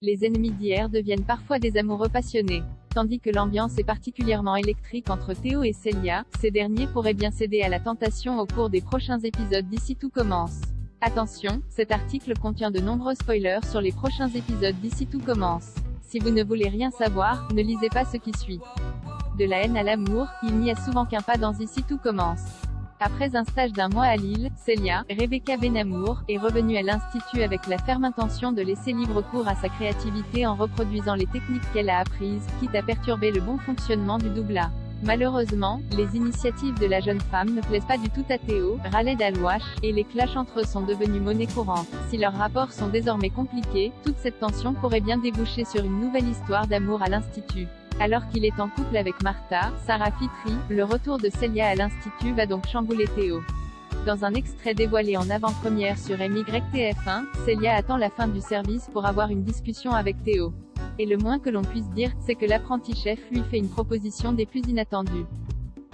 les ennemis d'hier deviennent parfois des amoureux passionnés. Tandis que l'ambiance est particulièrement électrique entre Théo et Célia, ces derniers pourraient bien céder à la tentation au cours des prochains épisodes d'ici tout commence. Attention, cet article contient de nombreux spoilers sur les prochains épisodes d'ici tout commence. Si vous ne voulez rien savoir, ne lisez pas ce qui suit. De la haine à l'amour, il n'y a souvent qu'un pas dans Ici tout commence. Après un stage d'un mois à Lille, Célia, Rebecca Benamour, est revenue à l'Institut avec la ferme intention de laisser libre cours à sa créativité en reproduisant les techniques qu'elle a apprises, quitte à perturber le bon fonctionnement du doublage. Malheureusement, les initiatives de la jeune femme ne plaisent pas du tout à Théo, Khaled Al-Wash, et les clashs entre eux sont devenus monnaie courante. Si leurs rapports sont désormais compliqués, toute cette tension pourrait bien déboucher sur une nouvelle histoire d'amour à l'Institut. Alors qu'il est en couple avec Martha, Sarah Fitri, le retour de Célia à l'Institut va donc chambouler Théo. Dans un extrait dévoilé en avant-première sur MYTF1, Célia attend la fin du service pour avoir une discussion avec Théo. Et le moins que l'on puisse dire, c'est que l'apprenti chef lui fait une proposition des plus inattendues.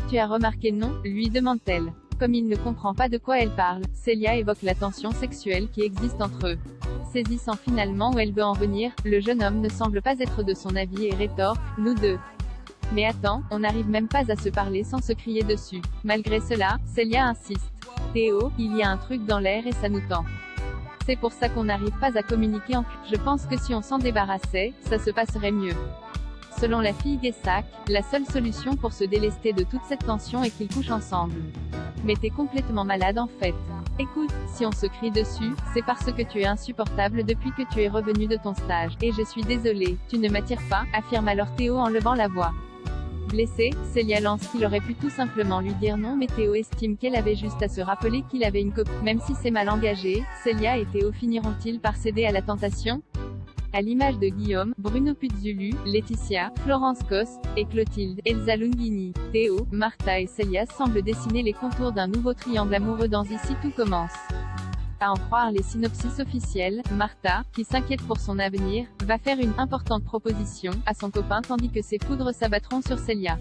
Tu as remarqué non, lui demande-t-elle. Comme il ne comprend pas de quoi elle parle, Célia évoque la tension sexuelle qui existe entre eux. Saisissant finalement où elle veut en venir, le jeune homme ne semble pas être de son avis et rétorque, nous deux. Mais attends, on n'arrive même pas à se parler sans se crier dessus. Malgré cela, Célia insiste. Théo, il y a un truc dans l'air et ça nous tend. C'est pour ça qu'on n'arrive pas à communiquer en je pense que si on s'en débarrassait, ça se passerait mieux. Selon la fille Guessac, la seule solution pour se délester de toute cette tension est qu'ils couchent ensemble. Mais t'es complètement malade en fait. Écoute, si on se crie dessus, c'est parce que tu es insupportable depuis que tu es revenu de ton stage. Et je suis désolée, tu ne m'attires pas, affirme alors Théo en levant la voix. Blessée, Célia lance qu'il aurait pu tout simplement lui dire non mais Théo estime qu'elle avait juste à se rappeler qu'il avait une copine. Même si c'est mal engagé, Célia et Théo finiront-ils par céder à la tentation? À l'image de Guillaume, Bruno Puzzulu, Laetitia, Florence Coste, et Clotilde, Elsa Lungini, Théo, Martha et Célia semblent dessiner les contours d'un nouveau triangle amoureux dans Ici tout commence. À en croire les synopsis officiels, Martha, qui s'inquiète pour son avenir, va faire une importante proposition à son copain tandis que ses foudres s'abattront sur Célia.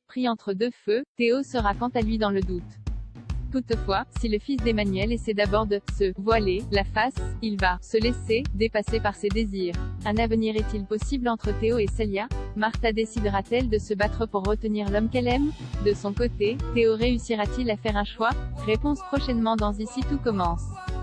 Pris entre deux feux, Théo sera quant à lui dans le doute. Toutefois, si le fils d'Emmanuel essaie d'abord de se voiler la face, il va se laisser dépasser par ses désirs. Un avenir est-il possible entre Théo et Célia? Martha décidera-t-elle de se battre pour retenir l'homme qu'elle aime? De son côté, Théo réussira-t-il à faire un choix? Réponse prochainement dans Ici tout commence.